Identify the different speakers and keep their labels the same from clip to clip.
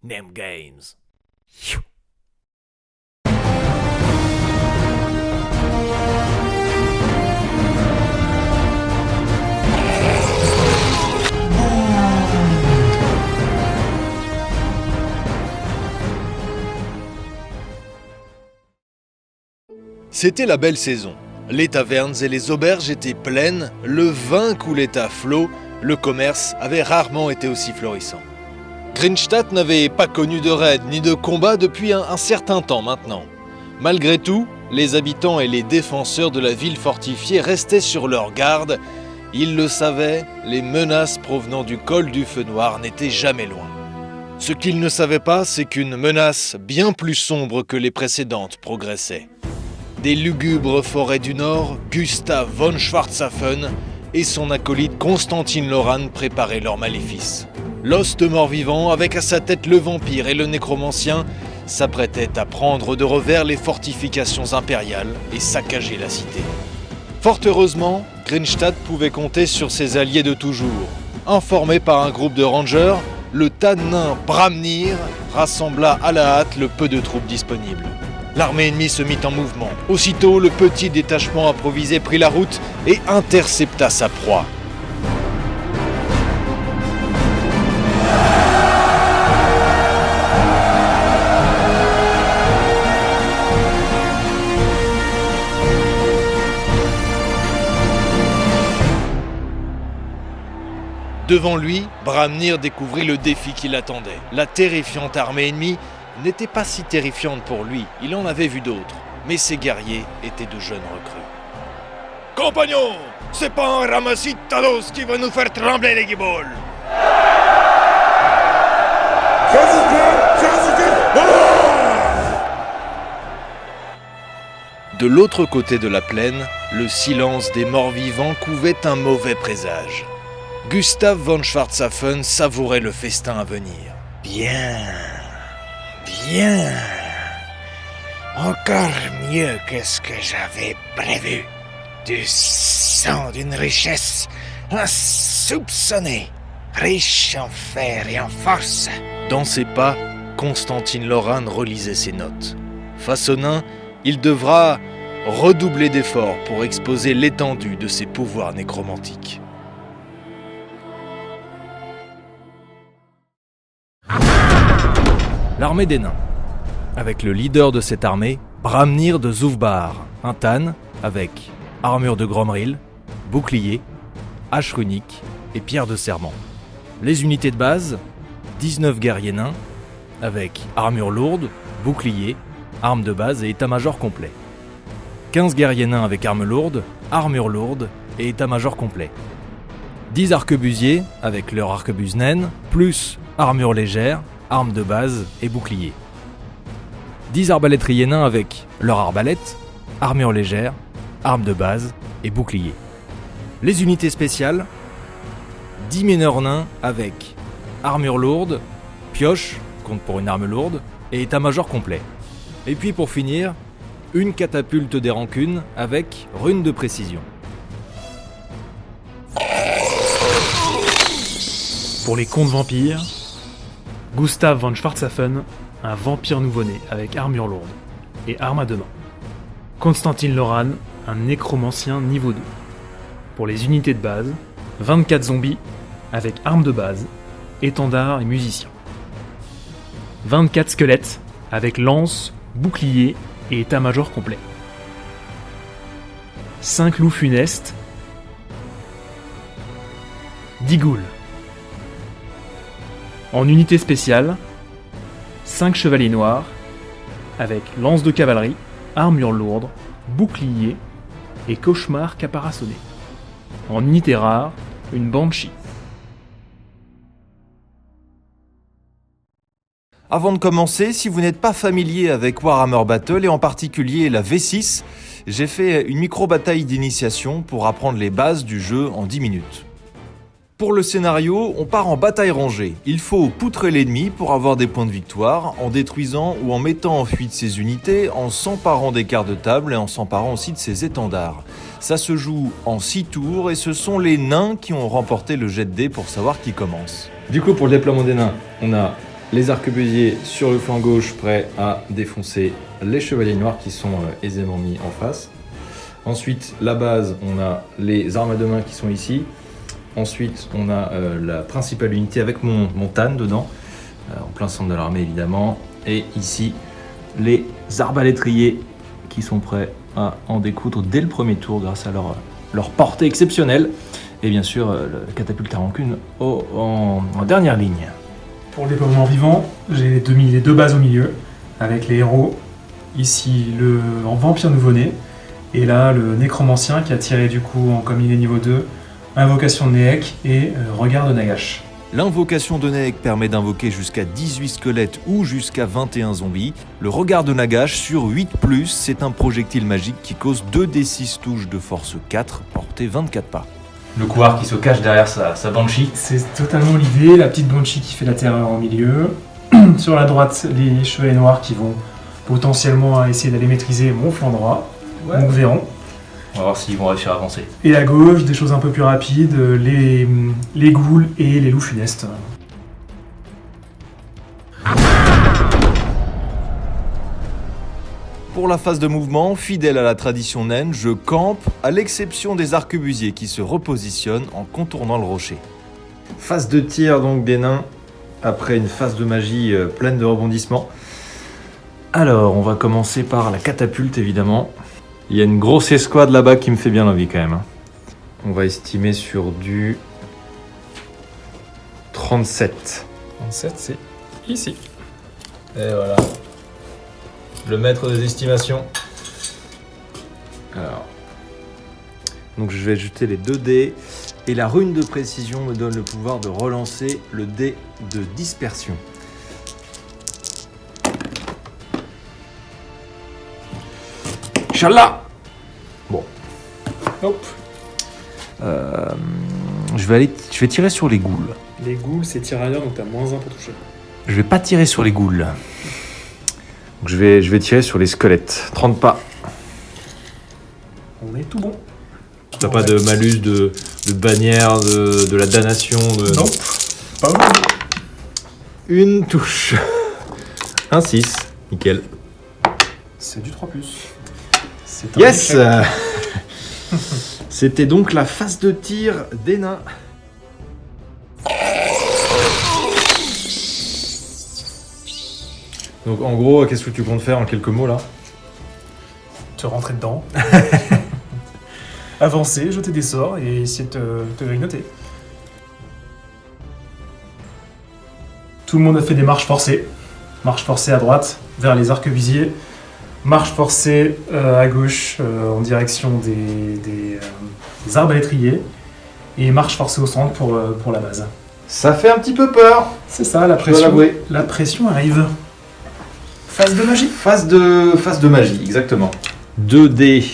Speaker 1: Name Games.
Speaker 2: C'était la belle saison. Les tavernes et les auberges étaient pleines, le vin coulait à flot, le commerce avait rarement été aussi florissant. Grinstadt n'avait pas connu de raid ni de combat depuis un certain temps maintenant. Malgré tout, les habitants et les défenseurs de la ville fortifiée restaient sur leur garde. Ils le savaient, les menaces provenant du col du Feu Noir n'étaient jamais loin. Ce qu'ils ne savaient pas, c'est qu'une menace bien plus sombre que les précédentes progressait. Des lugubres forêts du Nord, Gustav von Schwarzhafen et son acolyte Constantine Loran préparaient leur maléfice. L'os de mort-vivant, avec à sa tête le vampire et le nécromancien, s'apprêtait à prendre de revers les fortifications impériales et saccager la cité. Fort heureusement, Grinstadt pouvait compter sur ses alliés de toujours. Informé par un groupe de rangers, le tas de nains Bramnir rassembla à la hâte le peu de troupes disponibles. L'armée ennemie se mit en mouvement. Aussitôt, le petit détachement improvisé prit la route et intercepta sa proie. Devant lui, Bramnir découvrit le défi qui l'attendait. La terrifiante armée ennemie n'était pas si terrifiante pour lui, il en avait vu d'autres, mais ses guerriers étaient de jeunes recrues. Compagnons, c'est pas un ramassis de talos qui va nous faire trembler les guibolles. De l'autre côté de la plaine, le silence des morts-vivants couvait un mauvais présage. Gustav von Schwarzhafen savourait le festin à venir. Bien. Encore mieux que ce que j'avais prévu. Du sang d'une richesse insoupçonnée, riche en fer et en force. Dans ses pas, Constantine Loran relisait ses notes. Face aux nains, il devra redoubler d'efforts pour exposer l'étendue de ses pouvoirs nécromantiques. L'armée des nains, avec le leader de cette armée, Bramnir de Zufbar, un Tan avec armure de Gromril, bouclier, hache runique et pierre de serment. Les unités de base, 19 guerriers nains, avec armure lourde, bouclier, arme de base et état-major complet. 15 guerriers nains avec arme lourde, armure lourde et état-major complet. 10 arquebusiers avec leur arquebuse naine, plus armure légère, arme de base et bouclier. 10 arbalétriers nains avec leur arbalète, armure légère, arme de base et bouclier. Les unités spéciales, 10 mineurs nains avec armure lourde, pioche, compte pour une arme lourde, et état-major complet. Et puis pour finir, une catapulte des rancunes avec rune de précision.
Speaker 3: Pour les contes vampires, Gustav von Schwarzhafen, un vampire nouveau-né avec armure lourde et arme à deux mains. Constantine Loran, un nécromancien niveau 2. Pour les unités de base, 24 zombies avec arme de base, étendard et musicien. 24 squelettes avec lance, bouclier et état-major complet. 5 loups funestes, 10 ghouls. En unité spéciale, 5 chevaliers noirs, avec lance de cavalerie, armure lourde, bouclier et cauchemar caparaçonné. En unité rare, une banshee.
Speaker 2: Avant de commencer, si vous n'êtes pas familier avec Warhammer Battle et en particulier la V6, j'ai fait une micro-bataille d'initiation pour apprendre les bases du jeu en 10 minutes. Pour le scénario, on part en bataille rangée. Il faut poutrer l'ennemi pour avoir des points de victoire, en détruisant ou en mettant en fuite ses unités, en s'emparant des quarts de table et en s'emparant aussi de ses étendards. Ça se joue en 6 tours et ce sont les nains qui ont remporté le jet de dés pour savoir qui commence.
Speaker 4: Du coup, pour le déploiement des nains, on a
Speaker 1: Les arquebusiers sur le flanc gauche prêts à défoncer les chevaliers noirs qui sont aisément mis en face. Ensuite, la base, on a les armes à deux mains qui sont ici. Ensuite, on a la principale unité avec mon Tan dedans, en plein centre de l'armée évidemment. Et ici, les arbalétriers qui sont prêts à en découdre dès le premier tour grâce à leur portée exceptionnelle. Et bien sûr, le catapulte à rancune en dernière ligne.
Speaker 3: Pour le déploiement vivant, j'ai mis les deux bases au milieu, avec les héros. Ici, le vampire nouveau-né, et là, le nécromancien qui a tiré du coup, comme il est niveau 2, invocation de Néek et regard de Nagash.
Speaker 4: L'invocation de Néek permet d'invoquer jusqu'à 18 squelettes ou jusqu'à 21 zombies. Le regard de Nagash sur 8+, c'est un projectile magique qui cause 2d6 touches de force 4, portée 24 pas.
Speaker 1: Le couard qui se cache derrière sa Banshee.
Speaker 3: C'est totalement l'idée, la petite Banshee qui fait la terreur au milieu. Sur la droite, les chevaliers noirs qui vont potentiellement essayer d'aller maîtriser mon flanc droit. Ouais. Nous verrons.
Speaker 1: On va voir s'ils vont réussir à avancer.
Speaker 3: Et à gauche, des choses un peu plus rapides, les ghouls et les loups funestes.
Speaker 4: Pour la phase de mouvement, fidèle à la tradition naine, je campe, à l'exception des arquebusiers qui se repositionnent en contournant le rocher.
Speaker 1: Phase de tir donc des nains, après une phase de magie pleine de rebondissements. Alors, on va commencer par la catapulte évidemment. Il y a une grosse escouade là-bas qui me fait bien envie quand même. On va estimer sur du 37.
Speaker 3: 37, c'est ici.
Speaker 1: Et voilà. Le maître des estimations. Alors. Donc je vais ajouter les 2 dés. Et la rune de précision me donne le pouvoir de relancer le dé de dispersion. Inch'Allah. Bon.
Speaker 3: Hop.
Speaker 1: Je vais tirer sur les ghouls.
Speaker 3: Les ghouls, c'est tirailleurs, donc t'as -1 pour toucher.
Speaker 1: Je vais pas tirer sur les ghouls. Donc je vais tirer sur les squelettes. 30 pas.
Speaker 3: On est tout bon.
Speaker 1: T'as pas de malus de bannière, de la damnation
Speaker 3: Non, pas bon.
Speaker 1: Une touche. Un 6. Nickel.
Speaker 3: C'est du 3+. C'est un
Speaker 1: Yes.
Speaker 3: échec.
Speaker 1: C'était donc la phase de tir des nains. Donc en gros, qu'est-ce que tu comptes faire en quelques mots là?
Speaker 3: Te rentrer dedans. Avancer, jeter des sorts et essayer de te grignoter. Tout le monde a fait des marches forcées. Marche forcée à droite, vers les arquebusiers. Marche forcée à gauche, en direction des arbalétriers. Et marche forcée au centre pour la base.
Speaker 1: Ça fait un petit peu peur.
Speaker 3: C'est ça, la
Speaker 1: dois
Speaker 3: pression.
Speaker 1: l'avouer.
Speaker 3: La pression arrive. Phase de magie.
Speaker 1: Phase de magie, exactement. 2 dés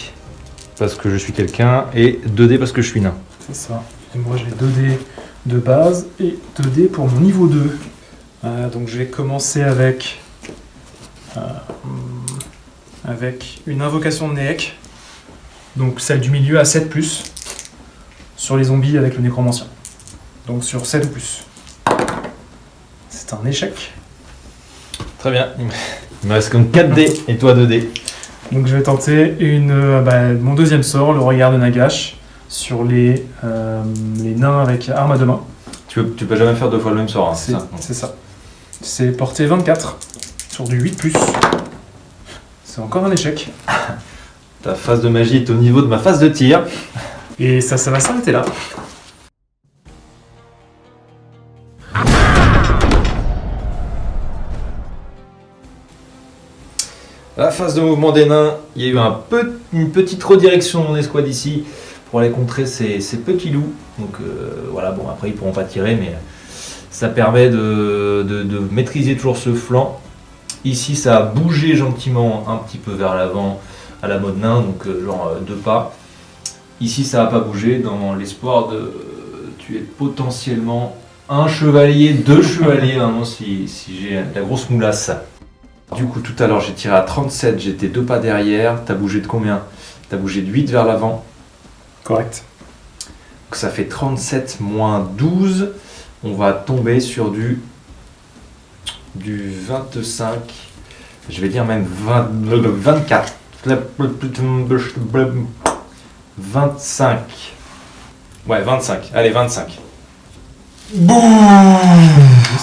Speaker 1: parce que je suis quelqu'un et 2 dés parce que je suis nain.
Speaker 3: C'est ça. Et moi j'ai 2 dés de base et 2 dés pour mon niveau 2. Donc je vais commencer avec une invocation de Néek. Donc celle du milieu à 7+. Sur les zombies avec le nécromancien. Donc sur 7 ou plus. C'est un échec.
Speaker 1: Très bien. Il me reste comme 4 dés et toi 2 dés.
Speaker 3: Donc je vais tenter mon deuxième sort, le regard de Nagash, sur les nains avec arme à deux mains.
Speaker 1: Tu peux jamais faire 2 fois le même sort, hein, c'est ça?
Speaker 3: C'est ça. C'est porté 24 sur du 8+. C'est encore un échec.
Speaker 1: Ta phase de magie est au niveau de ma phase de tir.
Speaker 3: Et ça va s'arrêter là.
Speaker 1: La phase de mouvement des nains, il y a eu une petite redirection de mon escouade ici pour aller contrer ces petits loups. Donc voilà, bon après ils pourront pas tirer, mais ça permet de maîtriser toujours ce flanc. Ici ça a bougé gentiment un petit peu vers l'avant à la mode nain, donc genre 2 pas. Ici ça n'a pas bougé dans l'espoir de tuer potentiellement un chevalier, 2 chevaliers, vraiment si j'ai la grosse moulasse. Du coup, tout à l'heure, j'ai tiré à 37, j'étais 2 pas derrière. T'as bougé de combien? T'as bougé de 8 vers l'avant.
Speaker 3: Correct.
Speaker 1: Donc ça fait 37 moins 12. On va tomber sur du du 25, je vais dire même 24. 25. Ouais, 25. Allez, 25.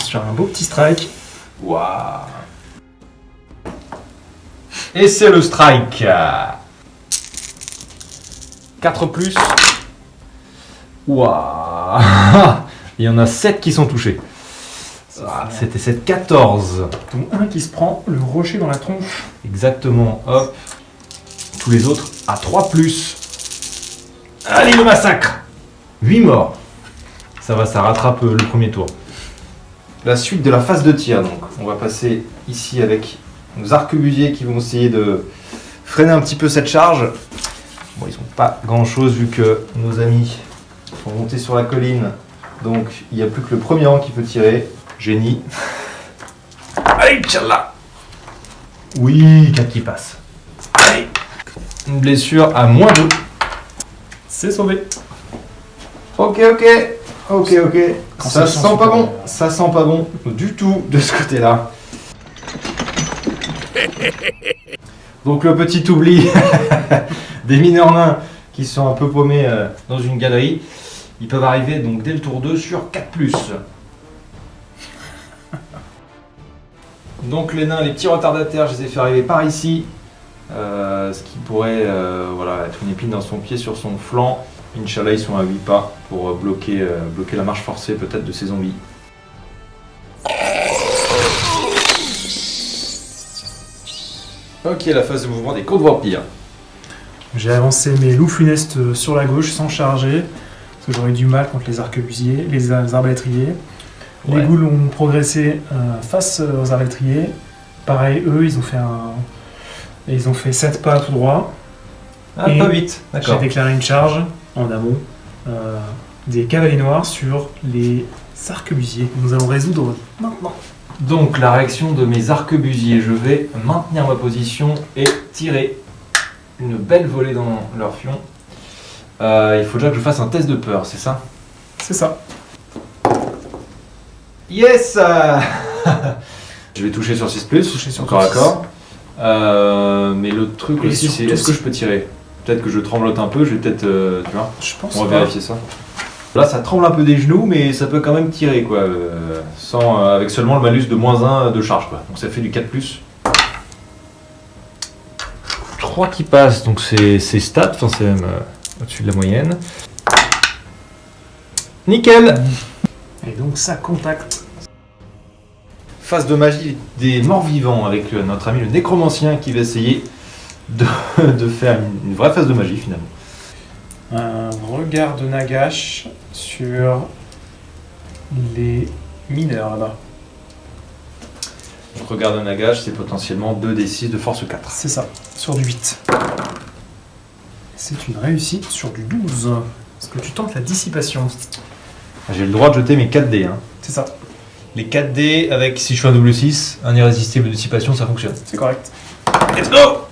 Speaker 3: Sur un beau petit strike.
Speaker 1: Waouh. Et c'est le strike. 4 plus. Waouh. Il y en a 7 qui sont touchés. Ah, c'était cette 14.
Speaker 3: Donc un qui se prend le rocher dans la tronche.
Speaker 1: Exactement. Hop. Tous les autres à 3 plus. Allez, le massacre. 8 morts. Ça va, ça rattrape le premier tour. La suite de la phase de tir, donc. On va passer ici avec nos arquebusiers qui vont essayer de freiner un petit peu cette charge. Bon, ils n'ont pas grand chose vu que nos amis sont montés sur la colline. Donc, il n'y a plus que le premier rang qui peut tirer. Génie. Allez, tchallah. Oui, 4 qui passe. Allez. Une blessure à moins 2.
Speaker 3: C'est sauvé.
Speaker 1: Ok.
Speaker 3: Quand
Speaker 1: Ça
Speaker 3: ça
Speaker 1: sent
Speaker 3: sent
Speaker 1: pas
Speaker 3: super
Speaker 1: bon.
Speaker 3: bon.
Speaker 1: Ça sent pas bon du tout de ce côté-là. Donc le petit oubli des mineurs nains qui sont un peu paumés dans une galerie, ils peuvent arriver donc dès le tour 2 sur 4+. Donc les nains, les petits retardataires, je les ai fait arriver par ici. Ce qui pourrait être une épine dans son pied sur son flanc. Inch'Allah, ils sont à 8 pas pour bloquer la marche forcée peut-être de ces zombies. Ok, la phase de mouvement des côtes vampires.
Speaker 3: J'ai avancé mes loups funestes sur la gauche sans charger, parce que j'aurais eu du mal contre les arquebusiers, les arbalétriers.
Speaker 1: Ouais.
Speaker 3: Les ghouls ont progressé face aux arbalétriers. Pareil, eux, ils ont fait 7 pas tout droit.
Speaker 1: Ah,
Speaker 3: Et
Speaker 1: pas 8,
Speaker 3: J'ai
Speaker 1: d'accord.
Speaker 3: déclaré une charge en amont des cavaliers noirs sur les arquebusiers. Nous allons résoudre maintenant.
Speaker 1: Donc la réaction de mes arquebusiers, je vais maintenir ma position et tirer une belle volée dans leur fion. Il faut déjà que je fasse un test de peur, c'est ça?
Speaker 3: C'est ça.
Speaker 1: Yes. Je vais toucher sur 6+,
Speaker 3: Toucher sur
Speaker 1: encore
Speaker 3: 6.
Speaker 1: d'accord. Mais le truc
Speaker 3: Et
Speaker 1: aussi, c'est
Speaker 3: surtout
Speaker 1: est-ce que
Speaker 3: si-
Speaker 1: je peux tirer? Peut-être que je tremblote un peu, je vais peut-être, tu vois,
Speaker 3: Je pense
Speaker 1: on va
Speaker 3: pas.
Speaker 1: vérifier ça. Là, ça tremble un peu des genoux, mais ça peut quand même tirer, quoi, avec seulement le malus de -1 de charge, quoi. Donc ça fait du 4+. 3 qui passent, donc c'est stat, enfin c'est même au-dessus de la moyenne. Nickel.
Speaker 3: Et donc ça contacte.
Speaker 1: Phase de magie des morts vivants avec notre ami le nécromancien qui va essayer de faire une vraie phase de magie finalement.
Speaker 3: Un regard de Nagash sur les mineurs là-bas.
Speaker 1: Donc regarde un Nagash, c'est potentiellement 2d6 de force 4.
Speaker 3: C'est ça, sur du 8. C'est une réussite sur du 12. Est-ce que tu tentes la dissipation?
Speaker 1: J'ai le droit de jeter mes 4d. Hein.
Speaker 3: C'est ça,
Speaker 1: Les 4d avec, si je suis un double 6, un irrésistible de dissipation, ça fonctionne.
Speaker 3: c'est correct.
Speaker 1: Let's go.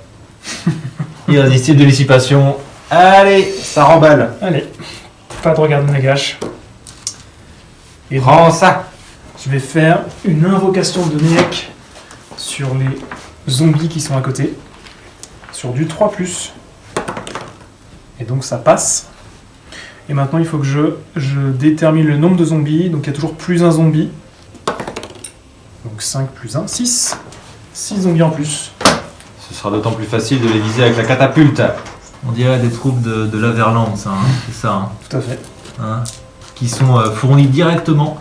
Speaker 1: Irrésistible de dissipation. Allez, ça remballe.
Speaker 3: Allez, pas de regard de Nagash. Et donc,
Speaker 1: Prends ça.
Speaker 3: je vais faire une invocation de Niek sur les zombies qui sont à côté. Sur du 3+. Et donc ça passe. Et maintenant il faut que je détermine le nombre de zombies. Donc il y a toujours plus un zombie. Donc 5 plus 1, 6. 6 zombies en plus.
Speaker 1: Ce sera d'autant plus facile de les viser avec la catapulte. On dirait des troupes de l'Averland, ça, hein. C'est ça, hein.
Speaker 3: Tout à fait.
Speaker 1: Hein, qui sont fournis directement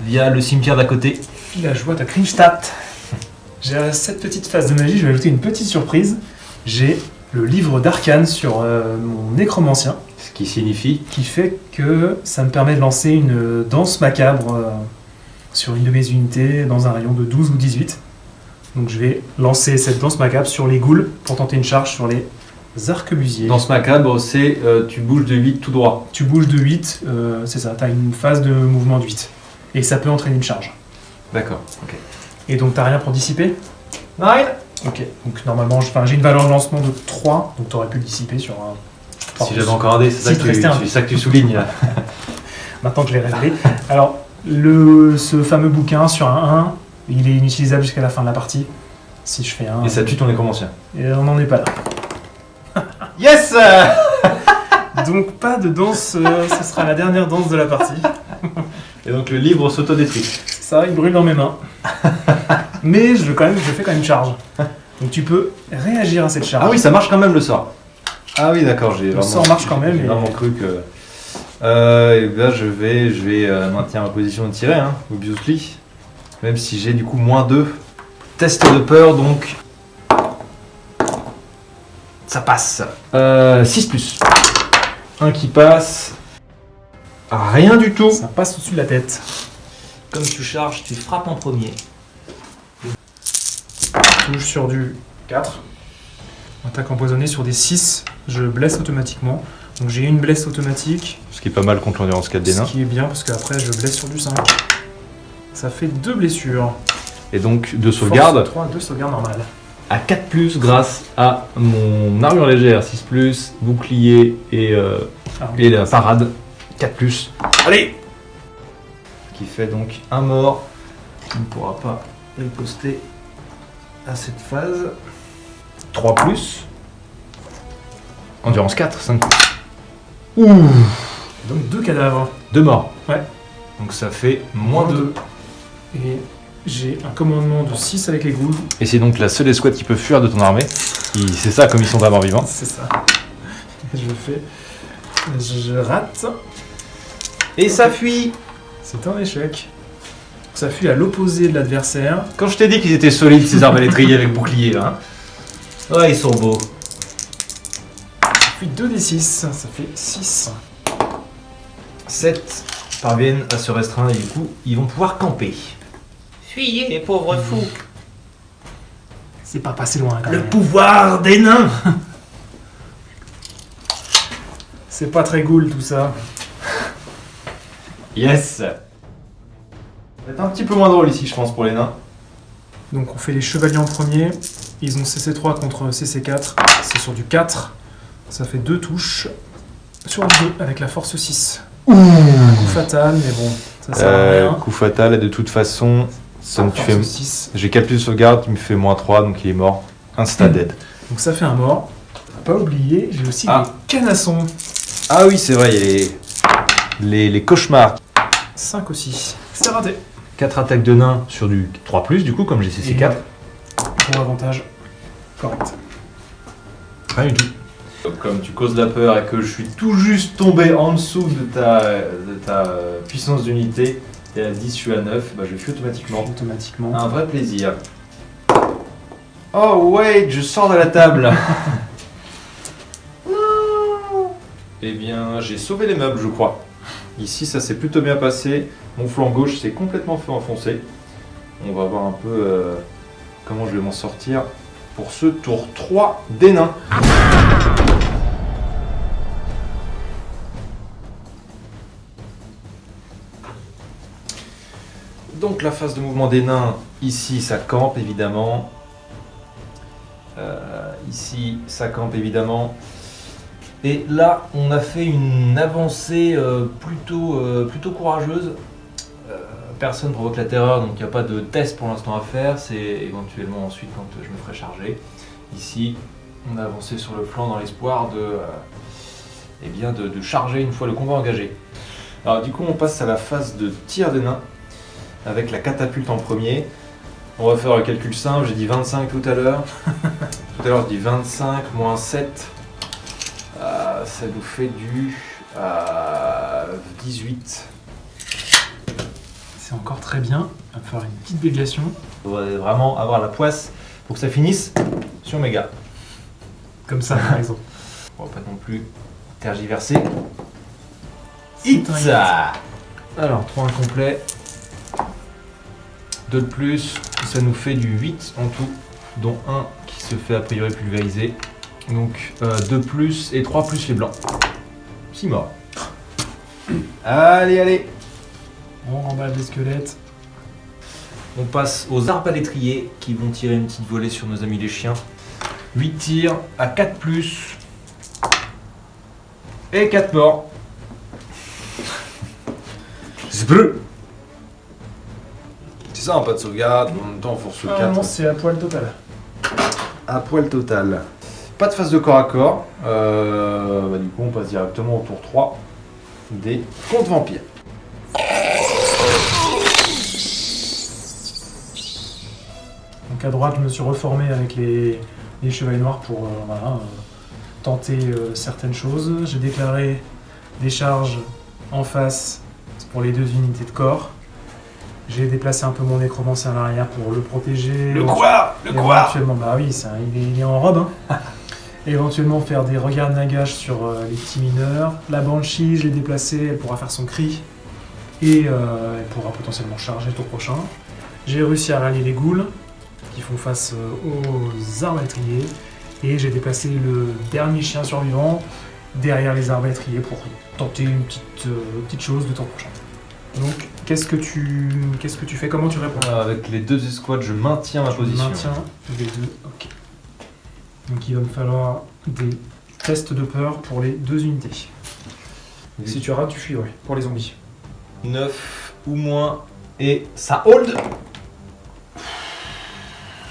Speaker 1: via le cimetière d'à côté.
Speaker 3: Villageois à Kringstadt. J'ai cette petite phase de magie, je vais ajouter une petite surprise. J'ai le livre d'arcane sur mon nécromancien,
Speaker 1: Ce qui signifie
Speaker 3: qui fait que ça me permet de lancer une danse macabre sur une de mes unités dans un rayon de 12 ou 18. Donc je vais lancer cette danse macabre sur les ghouls pour tenter une charge sur les arquebusiers.
Speaker 1: dans ce macabre, c'est tu bouges de 8 tout droit.
Speaker 3: Tu bouges de 8, c'est ça, tu as une phase de mouvement de 8. Et ça peut entraîner une charge.
Speaker 1: D'accord, ok.
Speaker 3: Et donc t'as rien pour dissiper?
Speaker 1: 9.
Speaker 3: Ok, donc normalement j'ai une valeur de lancement de 3, donc tu aurais pu le dissiper sur un 3+.
Speaker 1: Si j'avais encore un dé, c'est ça,
Speaker 3: Si, te restait un.
Speaker 1: c'est ça que tu soulignes là.
Speaker 3: Maintenant que je l'ai révélé. Alors, ce fameux bouquin sur un Il est inutilisable jusqu'à la fin de la partie. Si je fais un...
Speaker 1: Et ça tue ton nécromancien.
Speaker 3: Et on n'en est pas là.
Speaker 1: Yes.
Speaker 3: Donc pas de danse, ce sera la dernière danse de la partie.
Speaker 1: Et donc le livre s'autodétruit.
Speaker 3: Ça, il brûle dans mes mains. Mais je fais quand même charge. Donc tu peux réagir à cette charge.
Speaker 1: Ah oui, ça marche quand même le sort. Ah oui, d'accord,
Speaker 3: Le sort marche quand même.
Speaker 1: J'ai
Speaker 3: Et...
Speaker 1: vraiment cru que... et ben je vais maintenir ma position de tirer, hein, obviously. Même si j'ai du coup -2. Test de peur, donc... Ça passe. 6+. Un qui passe. Rien du tout.
Speaker 3: Ça passe au-dessus de la tête.
Speaker 1: Comme tu charges, tu frappes en premier.
Speaker 3: Touche sur du 4. Attaque empoisonnée sur des 6. Je blesse automatiquement. Donc j'ai une blesse automatique.
Speaker 1: Ce qui est pas mal contre l'endurance 4 des
Speaker 3: Ce
Speaker 1: nains.
Speaker 3: qui est bien parce qu'après je blesse sur du 5. Ça fait 2 blessures.
Speaker 1: Et donc 2 sauvegardes.
Speaker 3: 3, 2 sauvegardes normales.
Speaker 1: À 4+, grâce à mon armure légère 6+, bouclier et la parade 4+. Allez. Ce qui fait donc un mort qui ne pourra pas riposter à cette phase. 3+. Endurance 4, 5+. Ouh.
Speaker 3: Donc 2 cadavres.
Speaker 1: 2 morts.
Speaker 3: Ouais.
Speaker 1: Donc ça fait -2.
Speaker 3: Et j'ai un commandement de 6 avec les ghouls.
Speaker 1: Et c'est donc la seule escouade qui peut fuir de ton armée. C'est ça, comme ils sont vraiment vivants.
Speaker 3: C'est ça. Je rate.
Speaker 1: Et ça fuit.
Speaker 3: C'est un échec. Ça fuit à l'opposé de l'adversaire.
Speaker 1: Quand je t'ai dit qu'ils étaient solides, ces arbalétriers avec bouclier, là. Hein. Ouais, ils sont beaux.
Speaker 3: Ça fuit 2d6, ça fait 6.
Speaker 1: 7 parviennent à se restreindre et du coup, ils vont pouvoir camper.
Speaker 5: Fuyez, les pauvres fous.
Speaker 3: C'est pas passé loin quand
Speaker 1: Le
Speaker 3: même.
Speaker 1: pouvoir des nains.
Speaker 3: C'est pas très ghoul tout ça.
Speaker 1: Yes. Ça va être un petit peu moins drôle ici, je pense, pour les nains.
Speaker 3: Donc on fait les chevaliers en premier. Ils ont CC3 contre CC4. C'est sur du 4. Ça fait 2 touches. Sur le 2 avec la force 6. Un coup fatal, mais bon, ça sert à rien.
Speaker 1: Coup fatal, et de toute façon, ça me
Speaker 3: Force
Speaker 1: fait...
Speaker 3: 6.
Speaker 1: J'ai 4 plus de sauvegarde, qui me fait -3, donc il est mort. Insta dead.
Speaker 3: Donc ça fait un mort. Pas oublier, j'ai aussi
Speaker 1: Ah.
Speaker 3: des canassons.
Speaker 1: Ah oui, c'est vrai, il y a les cauchemars.
Speaker 3: 5 aussi. C'est raté.
Speaker 1: 4 attaques de nains sur du 3+, du coup, comme j'ai CC4.
Speaker 3: Pour avantage. Correct.
Speaker 1: Rien du tout. Comme tu causes la peur et que je suis tout juste tombé en dessous de ta puissance d'unité, t'es à 10, je suis à 9, bah je fuis automatiquement.
Speaker 3: Automatiquement.
Speaker 1: Un vrai plaisir. Oh wait, je sors de la table. Eh bien, j'ai sauvé les meubles, je crois. Ici, ça s'est plutôt bien passé. Mon flanc gauche s'est complètement fait enfoncer. On va voir un peu comment je vais m'en sortir pour ce tour 3 des nains. Donc la phase de mouvement des nains, ici ça campe évidemment. Ici ça campe évidemment. Et là on a fait une avancée plutôt courageuse. Personne provoque la terreur, donc il n'y a pas de test pour l'instant à faire. C'est éventuellement ensuite quand je me ferai charger. Ici on a avancé sur le flanc dans l'espoir de charger une fois le combat engagé. Alors du coup on passe à la phase de tir des nains. Avec la catapulte en premier. On va faire le calcul simple, j'ai dit 25 tout à l'heure. Tout à l'heure je dis 25 moins 7. Ça nous fait du 18.
Speaker 3: C'est encore très bien. On va faire une petite déviation.
Speaker 1: On va vraiment avoir la poisse pour que ça finisse sur mes gars.
Speaker 3: Comme ça par exemple.
Speaker 1: On va pas non plus tergiverser.
Speaker 3: C'est un
Speaker 1: Hit. Alors 3 incomplets. 2 de plus, ça nous fait du 8 en tout, dont 1 qui se fait a priori pulvériser. Donc 2 plus et 3 plus les blancs. 6 morts. Allez, allez.
Speaker 3: On remballe les squelettes.
Speaker 1: On passe aux arbalétriers qui vont tirer une petite volée sur nos amis les chiens. 8 tirs à 4 plus. Et 4 morts. C'est bleu. ça, pas de sauvegarde, en même temps force 4.
Speaker 3: Ah non, c'est à poil total.
Speaker 1: À poil total. Pas de phase de corps à corps. Du coup, on passe directement au tour 3 des contes vampires.
Speaker 3: Donc à droite, je me suis reformé avec les chevaliers noirs pour tenter certaines choses. J'ai déclaré des charges en face pour les 2 unités de corps. J'ai déplacé un peu mon nécromancien à l'arrière pour le protéger.
Speaker 1: Le quoi
Speaker 3: Éventuellement, bah oui, il est en robe. Hein. Éventuellement faire des regards de nagage sur les petits mineurs. La Banshee, je l'ai déplacée, elle pourra faire son cri. Et elle pourra potentiellement charger le tour prochain. J'ai réussi à rallier les ghouls qui font face aux arbalétriers. Et j'ai déplacé le dernier chien survivant derrière les arbalétriers pour tenter une petite chose de tour prochain. Donc, qu'est-ce que tu fais? Comment tu réponds?
Speaker 1: Avec les 2 escouades, je maintiens ma position.
Speaker 3: Maintiens les 2, ok. Donc il va me falloir des tests de peur pour les 2 unités. Si tu rates, tu fuis, ouais, pour les zombies.
Speaker 1: 9 ou moins, et ça hold.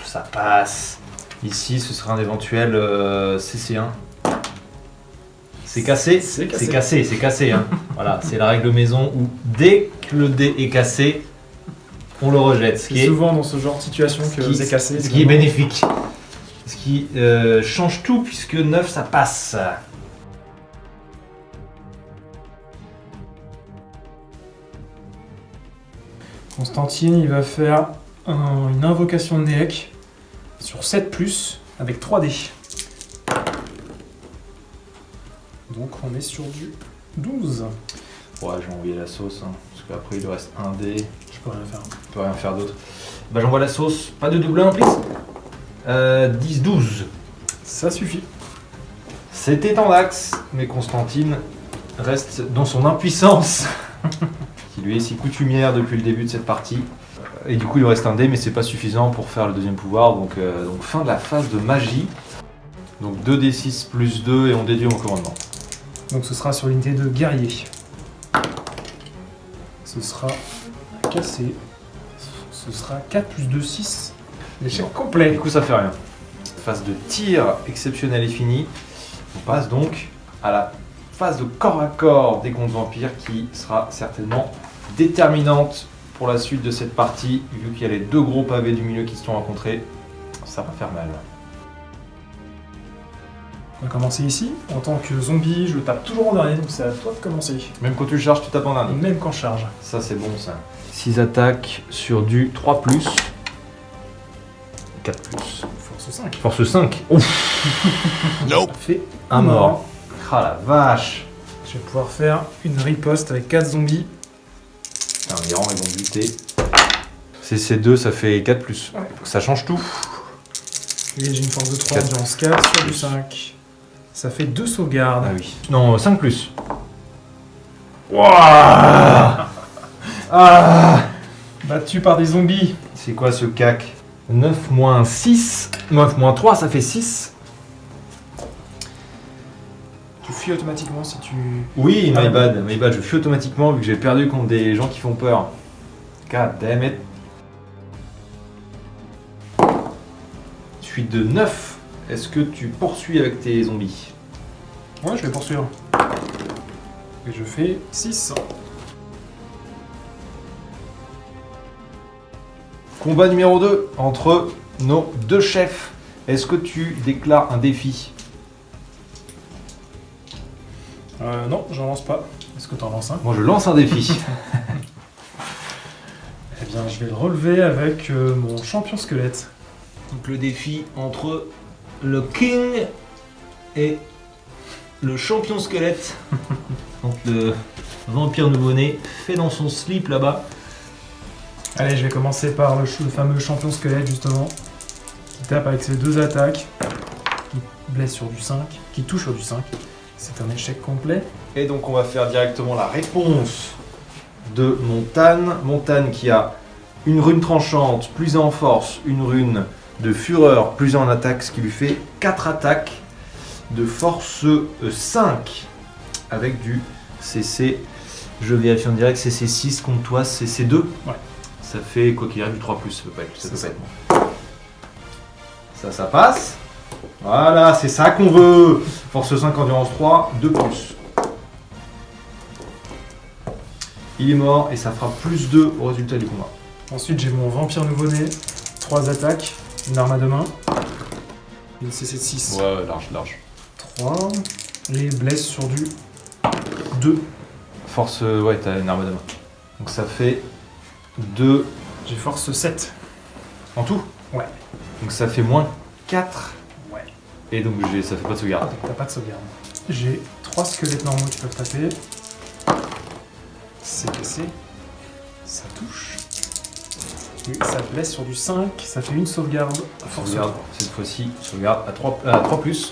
Speaker 1: Ça passe. Ici, ce sera un éventuel CC1. C'est cassé. C'est cassé. Hein. Voilà, c'est la règle maison où dès que le dé est cassé, on le rejette.
Speaker 3: C'est souvent dans ce genre de situation que c'est cassé.
Speaker 1: Ce qui est bénéfique. Ce qui change tout puisque 9 ça passe.
Speaker 3: Constantine, il va faire une invocation de Néec sur 7+, avec 3D. Donc on est sur du 12.
Speaker 1: Ouais, je vais envoyer la sauce, hein, parce qu'après il lui reste un dé.
Speaker 3: Je peux rien faire.
Speaker 1: Je peux rien faire d'autre. Bah j'envoie la sauce, pas de double 1 please. 10-12.
Speaker 3: Ça suffit.
Speaker 1: C'était en axe, mais Constantine reste dans son impuissance, qui lui est si coutumière depuis le début de cette partie. Et du coup il lui reste un dé, mais c'est pas suffisant pour faire le deuxième pouvoir, donc fin de la phase de magie. Donc 2d6 plus 2 et on déduit mon commandement.
Speaker 3: Donc ce sera sur l'unité de guerrier. Ce sera cassé. Ce sera 4 plus 2, 6. L'échec complet.
Speaker 1: Du coup ça fait rien. Phase de tir exceptionnelle est finie. On passe donc à la phase de corps à corps des contes vampires qui sera certainement déterminante pour la suite de cette partie. Vu qu'il y a les 2 gros pavés du milieu qui se sont rencontrés, ça va faire mal.
Speaker 3: On va commencer ici. En tant que zombie, je tape toujours en dernier, donc c'est à toi de commencer.
Speaker 1: Même quand tu le charges, tu tapes en dernier.
Speaker 3: Même quand je charge.
Speaker 1: Ça c'est bon ça. 6 attaques sur du 3+. 4+.
Speaker 3: Force 5.
Speaker 1: Force 5. Ouf.
Speaker 2: Nope.
Speaker 3: Ça fait
Speaker 1: Un mort. Ah la vache.
Speaker 3: Je vais pouvoir faire une riposte avec 4 zombies.
Speaker 1: Putain, les rangs ils vont buter. CC2 ça fait 4+.
Speaker 3: Ouais.
Speaker 1: Ça change tout.
Speaker 3: Et j'ai une force de 3, endurance 4 sur du 5. Ça fait 2 sauvegardes.
Speaker 1: Ah oui. Non, 5+. Wouah. Ah.
Speaker 3: Battu par des zombies.
Speaker 1: C'est quoi ce cac? 9 moins 6. 9 moins 3 ça fait 6.
Speaker 3: Tu fuis automatiquement si tu...
Speaker 1: Oui, my bad, je fuis automatiquement vu que j'ai perdu contre des gens qui font peur. God damn it. Suite de 9. Est-ce que tu poursuis avec tes zombies?
Speaker 3: Ouais, je vais poursuivre. Et je fais 6.
Speaker 1: Combat numéro 2 entre nos 2 chefs. Est-ce que tu déclares un défi?
Speaker 3: Non, j'en lance pas. Est-ce que t'en lances un?
Speaker 1: Moi je lance un défi.
Speaker 3: Eh bien, je vais le relever avec mon champion squelette.
Speaker 1: Donc le défi entre le King et le champion squelette. Donc le vampire nouveau-né fait dans son slip là-bas.
Speaker 3: Allez, je vais commencer par le fameux champion squelette justement. Qui tape avec ses 2 attaques. Qui blesse sur du 5. Qui touche sur du 5. C'est un échec complet.
Speaker 1: Et donc on va faire directement la réponse de Montane. Montane qui a une rune tranchante, plus en force, une rune de fureur, plus en attaque, ce qui lui fait 4 attaques de force 5 avec du CC. Je vérifie en direct, CC 6 contre toi, CC 2.
Speaker 3: Ouais.
Speaker 1: Ça fait quoi qu'il arrive du 3+, ça peut pas être moins. Ça passe. Voilà, c'est ça qu'on veut. Force 5, endurance 3, 2+. Il est mort et ça fera +2 au résultat du combat.
Speaker 3: Ensuite, j'ai mon vampire nouveau-né, 3 attaques, une arme à 2 mains, une CC de 6.
Speaker 1: Ouais, large.
Speaker 3: 3. Les blesse sur du 2.
Speaker 1: Force, ouais, t'as une arme de main. Donc ça fait 2
Speaker 3: J'ai force 7.
Speaker 1: en tout.
Speaker 3: Ouais.
Speaker 1: Donc ça fait -4.
Speaker 3: Ouais.
Speaker 1: Et donc ça fait pas de
Speaker 3: Ah,
Speaker 1: sauvegarde.
Speaker 3: donc t'as pas de sauvegarde. J'ai 3 squelettes normaux qui peuvent taper. C'est cassé. Ça touche. Et ça blesse sur du 5. Ça fait une sauvegarde à force
Speaker 1: Sauvegarde,
Speaker 3: 3.
Speaker 1: cette fois-ci, sauvegarde à 3+.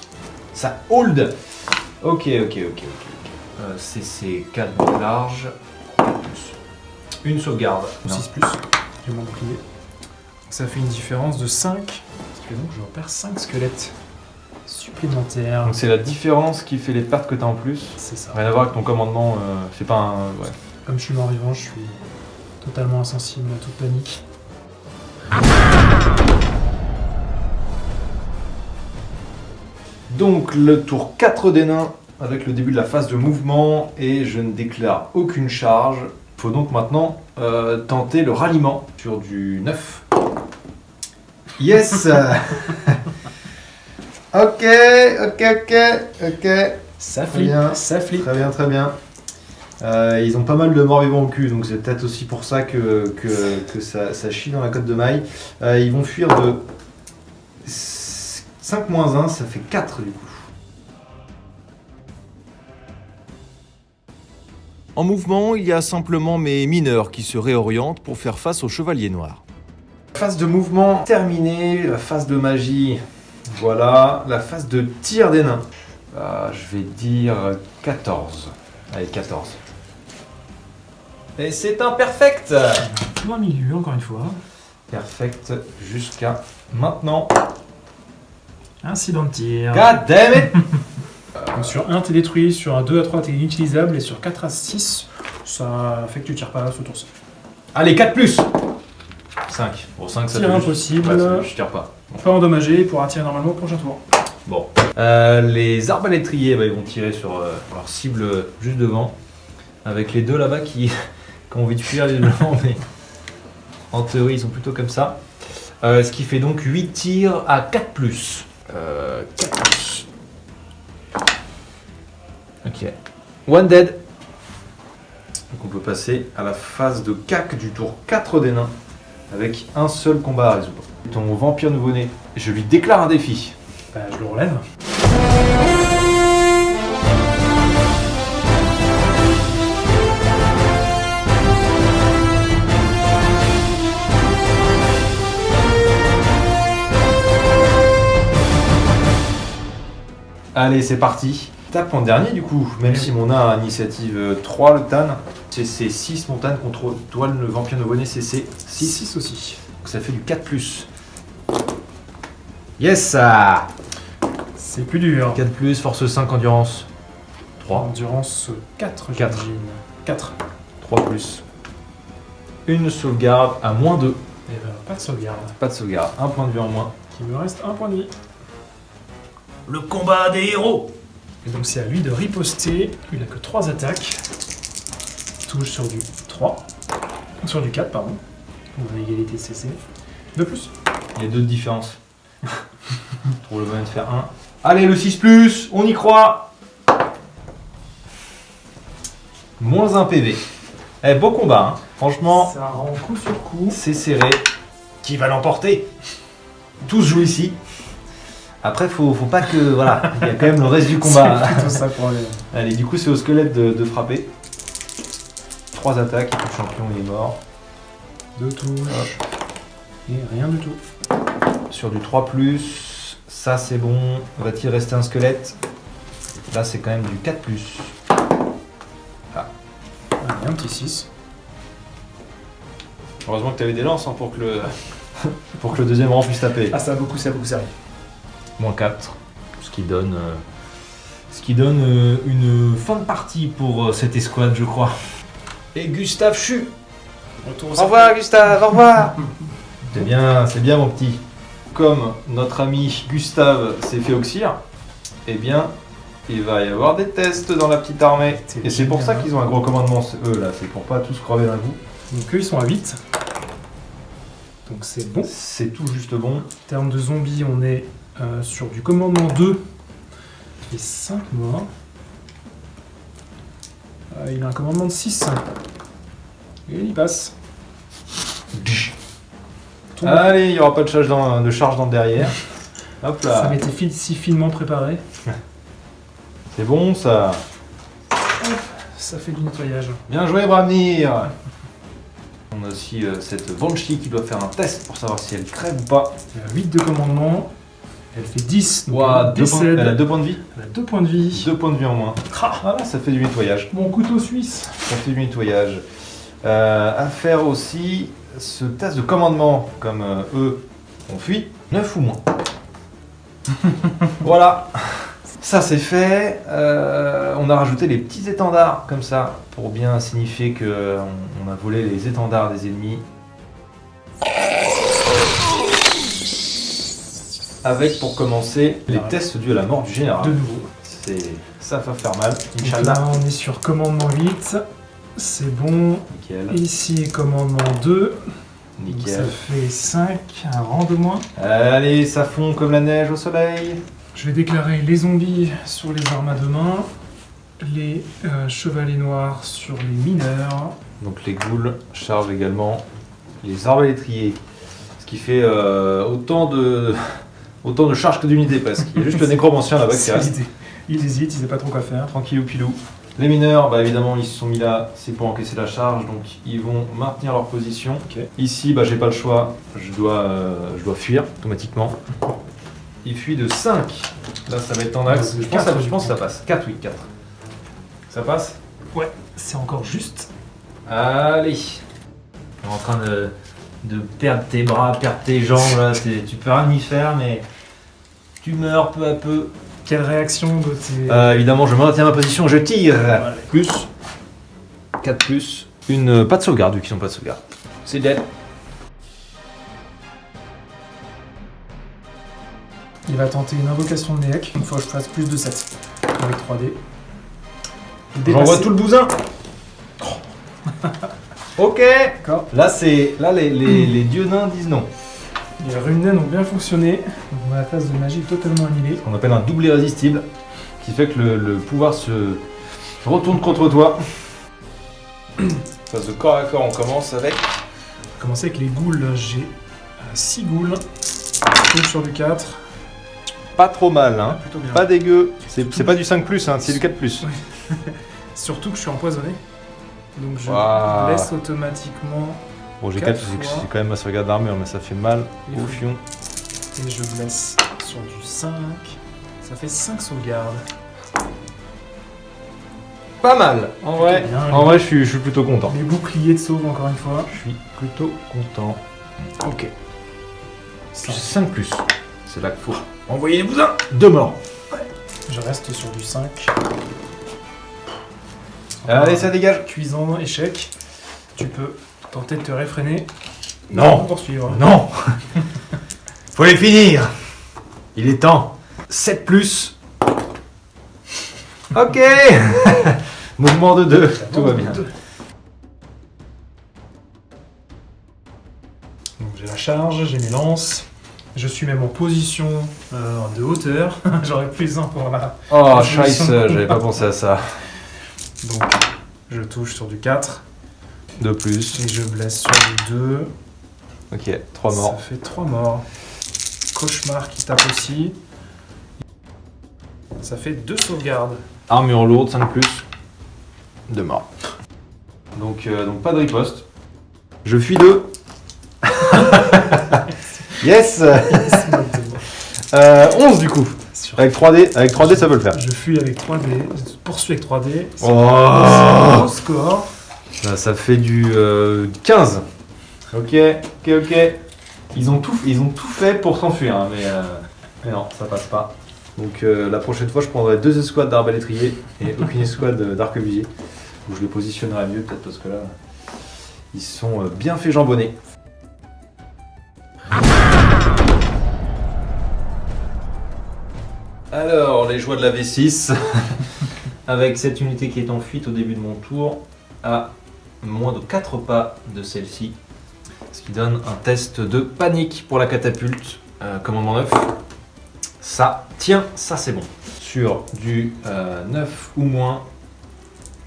Speaker 1: Ça hold. Ok. CC 4 de large. Une sauvegarde.
Speaker 3: Ou 6+. J'ai mon bouclier. Ça fait une différence de 5. Ce qui fait donc que je repère 5 squelettes supplémentaires.
Speaker 1: Donc c'est la différence qui fait les pertes que t'as en plus.
Speaker 3: C'est ça.
Speaker 1: Rien à voir avec ton commandement, c'est pas un... Ouais.
Speaker 3: Comme je suis mort-vivant, je suis totalement insensible à toute panique.
Speaker 1: Donc le tour 4 des nains avec le début de la phase de mouvement et je ne déclare aucune charge. Il faut donc maintenant tenter le ralliement sur du 9. Yes. Ok.
Speaker 3: Ça
Speaker 1: Très bien.
Speaker 3: ça flippe.
Speaker 1: Très bien. Ils ont pas mal de morts-vivants au cul, donc c'est peut-être aussi pour ça que ça chie dans la cotte de maille. Ils vont fuir de 5-1, ça fait 4 du coup.
Speaker 4: En mouvement, il y a simplement mes mineurs qui se réorientent pour faire face aux chevaliers noirs.
Speaker 1: Phase de mouvement terminée, la phase de magie, voilà, la phase de tir des nains. Je vais dire 14. Allez, 14. Et c'est un perfect.
Speaker 3: Tout dans le milieu, encore une fois.
Speaker 1: Perfect jusqu'à maintenant.
Speaker 3: Incident de tir.
Speaker 1: God damn it.
Speaker 3: Donc sur 1, t'es détruit, sur un 2 à 3, t'es inutilisable, et sur 4 à 6, ça fait que tu tires pas ce tour-ci.
Speaker 1: Allez, 4+. 5. Bon, 5, ça
Speaker 3: Tir
Speaker 1: fait
Speaker 3: impossible.
Speaker 1: Ouais, je tire pas.
Speaker 3: Pas endommagé, il pourra tirer normalement au prochain tour.
Speaker 1: Bon. Les arbalétriers, ils vont tirer sur leur cible juste devant. Avec les deux là-bas qui ont envie de fuir les blancs, mais en théorie, ils sont plutôt comme ça. Ce qui fait donc 8 tirs à 4+. 4+. Ok. One dead. Donc on peut passer à la phase de cac du tour 4 des nains. Avec un seul combat à résoudre. Ton vampire nouveau-né, je lui déclare un défi.
Speaker 3: Bah, je le relève.
Speaker 1: Allez, c'est parti. Tape en dernier du coup, même si mon nain a initiative 3 le Tan. C'est 6 mon Tan contre toi le vampire nouveau-né, c'est 6.
Speaker 3: 6 aussi.
Speaker 1: Donc ça fait du 4+. Yes ça.
Speaker 3: C'est plus dur.
Speaker 1: 4+, force 5, endurance 3.
Speaker 3: Endurance 4,
Speaker 1: 4.
Speaker 3: j'imagine. 4.
Speaker 1: 3+. Une sauvegarde à -2.
Speaker 3: Et ben, pas de sauvegarde.
Speaker 1: Pas de sauvegarde, un point de vue en moins.
Speaker 3: Il me reste un point de vie.
Speaker 1: Le combat des héros.
Speaker 3: Et donc c'est à lui de riposter. Il a que 3 attaques. Touche sur du 3. Sur du 4, pardon. On a égalité de CC. De plus.
Speaker 1: Il y a 2 de différence. Trouve le moyen de faire 1. Allez, le 6+, on y croit. -1 PV. Eh, beau combat, hein. Franchement,
Speaker 3: Ça rend coup sur coup.
Speaker 1: c'est serré. Qui va l'emporter? Tous jouent ici. Après, faut pas que... Voilà, il y a quand même le reste du combat.
Speaker 3: C'est plutôt ça pour aller.
Speaker 1: Allez, du coup, c'est au squelette de frapper. 3 attaques, et le champion il est mort.
Speaker 3: 2 touches. Et rien du tout.
Speaker 1: Sur du 3+, ça c'est bon. Va-t-il rester un squelette? Là, c'est quand même du 4+.
Speaker 3: Allez, un petit 6.
Speaker 1: Heureusement que tu avais des lances hein, pour que le deuxième rang puisse taper.
Speaker 3: Ah, ça a beaucoup servi.
Speaker 1: -4, ce qui donne une fin de partie pour cette escouade, je crois. Et Gustave Chu
Speaker 3: Retour au
Speaker 1: Au
Speaker 3: cercueil.
Speaker 1: revoir Gustave, au revoir. C'est bien mon petit. Comme notre ami Gustave s'est fait auxir, eh bien, il va y avoir des tests dans la petite armée. Et c'est pour ça
Speaker 3: génial.
Speaker 1: qu'ils ont un gros commandement, eux là, c'est pour pas tous crever d'un coup.
Speaker 3: Donc eux, ils sont à 8. Donc c'est bon.
Speaker 1: C'est tout juste bon.
Speaker 3: En termes de zombies, on est sur du commandement 2. Et 5 morts. Il a un commandement de 6. Et il passe. Tombe.
Speaker 1: Allez, il n'y aura pas de charge dans le derrière. Hop
Speaker 3: Ça
Speaker 1: là.
Speaker 3: m'était si finement préparé.
Speaker 1: C'est bon ça.
Speaker 3: Ça fait du nettoyage.
Speaker 1: Bien joué Bramnir. On a aussi cette Banshee qui doit faire un test pour savoir si elle crève ou pas.
Speaker 3: Elle a 8 de commandement. Elle fait 10. Donc
Speaker 1: Ouah,
Speaker 3: elle décède.
Speaker 1: elle a 2 points de vie.
Speaker 3: Elle a 2 points de vie.
Speaker 1: 2 points de vie en moins. Voilà, ça fait du nettoyage.
Speaker 3: Mon couteau suisse.
Speaker 1: Ça fait du nettoyage. À faire aussi ce test de commandement, comme eux ont fui, 9 ou moins. Voilà, ça c'est fait. On a rajouté les petits étendards comme ça pour bien signifier qu'on a volé les étendards des ennemis. Avec pour commencer les tests dus à la mort du
Speaker 3: De
Speaker 1: général.
Speaker 3: nouveau.
Speaker 1: Ça va faire mal,
Speaker 3: Donc
Speaker 1: Inch'Allah.
Speaker 3: là, on est sur commandement 8. C'est bon.
Speaker 1: Nickel,
Speaker 3: Ici, commandement 2. Donc ça
Speaker 1: nickel.
Speaker 3: fait 5, un rang de moins.
Speaker 1: Allez, ça fond comme la neige au soleil.
Speaker 3: Je vais déclarer les zombies sur les armes à deux mains, les chevaliers noirs sur les mineurs.
Speaker 1: Donc les ghouls chargent également les arbalétriers. Ce qui fait autant de charges que d'unités presque. Il y a juste le nécromancien là-bas qui
Speaker 3: C'est
Speaker 1: reste.
Speaker 3: l'idée. Ils hésitent, ils savent pas trop quoi faire.
Speaker 1: Tranquillou pilou. Les mineurs, bah évidemment, ils se sont mis là, c'est pour encaisser la charge, donc ils vont maintenir leur position.
Speaker 3: Ok.
Speaker 1: Ici, bah j'ai pas le choix, je dois fuir automatiquement. Il fuit de 5. Là, ça va être en axe.
Speaker 3: Ouais,
Speaker 1: Je pense,
Speaker 3: quatre,
Speaker 1: je pense que ça passe. 4, oui, 4. Ça passe?
Speaker 3: Ouais, c'est encore juste.
Speaker 1: Allez. On est en train de perdre tes bras, perdre tes jambes, là. Tu peux rien y faire, mais tu meurs peu à peu.
Speaker 3: Quelle réaction de tes...
Speaker 1: Évidemment, je maintiens ma position, je tire.
Speaker 3: Voilà.
Speaker 1: Plus. 4 plus. Une pas de sauvegarde, vu qu'ils n'ont pas de sauvegarde. C'est dead.
Speaker 3: Il va tenter une invocation de Néec. Une fois que je fasse plus de 7 avec 3D.
Speaker 1: J'envoie tout le bousin. Ok.
Speaker 3: D'accord.
Speaker 1: Là, les dieux nains disent non.
Speaker 3: Les runes naines ont bien fonctionné. Donc on a la phase de magie totalement annulée.
Speaker 1: On appelle un double irrésistible, qui fait que le pouvoir se retourne contre toi. Phase de corps à corps, on commence avec.
Speaker 3: On va commencer avec les ghouls. J'ai 6 ghouls. Donc sur du 4.
Speaker 1: Pas trop mal, hein.
Speaker 3: Plutôt bien.
Speaker 1: Pas dégueu. C'est pas du 5+, hein, c'est du 4+.
Speaker 3: Surtout que je suis empoisonné. Donc je
Speaker 1: Waouh.
Speaker 3: laisse automatiquement
Speaker 1: Bon, j'ai 4,
Speaker 3: Quatre
Speaker 1: c'est
Speaker 3: fois.
Speaker 1: quand même ma sauvegarde d'armure, mais ça fait mal
Speaker 3: Il
Speaker 1: au
Speaker 3: faut-
Speaker 1: fion.
Speaker 3: et je blesse sur du 5. Ça fait 5 sauvegardes.
Speaker 1: Pas mal. En vrai,
Speaker 3: bien,
Speaker 1: je suis plutôt content.
Speaker 3: Les boucliers de sauve encore une fois.
Speaker 1: Je suis plutôt content.
Speaker 3: Ok.
Speaker 1: Plus 5+. C'est là qu'il faut envoyer les bousins. 2 morts.
Speaker 3: Je reste sur du 5.
Speaker 1: Allez, ça dégage.
Speaker 3: Cuisant, échec. Tu peux tenter de te réfréner.
Speaker 1: Non.
Speaker 3: Poursuivre.
Speaker 1: Non. Faut les finir. Il est temps. 7+. Ok. Mouvement de 2. Tout va bien.
Speaker 3: Donc j'ai la charge, j'ai mes lances. Je suis même en position de hauteur. J'aurais plus un pour la...
Speaker 1: Oh,
Speaker 3: Je me sens-
Speaker 1: scheiße, j'avais pas pensé à ça.
Speaker 3: Donc je touche sur du 4.
Speaker 1: 2 plus.
Speaker 3: Et je blesse sur du 2.
Speaker 1: Ok, 3
Speaker 3: Ça
Speaker 1: morts.
Speaker 3: fait 3 morts. Cauchemar qui tape aussi. Ça fait 2 sauvegardes.
Speaker 1: Armure lourde, 5 plus. 2 morts. Donc pas de riposte. Je fuis 2. Yes. 11 du coup. Avec 3D, ça peut le faire.
Speaker 3: Je fuis avec 3D. Je poursuis avec 3D. C'est
Speaker 1: Oh.
Speaker 3: un gros score.
Speaker 1: Ça fait du 15. Ok. Ils ont tout fait pour s'enfuir, hein, mais non, ça passe pas. Donc la prochaine fois, je prendrai 2 escouades d'arbalétriers et aucune escouade d'arquebusiers. Où je les positionnerai mieux, peut-être parce que là, Ils sont bien fait jambonner. Alors, les joies de la V6, avec cette unité qui est en fuite au début de mon tour, à moins de 4 pas de celle-ci, ce qui donne un test de panique pour la catapulte. Commandement 9, ça tient, ça c'est bon. Sur du 9 ou moins,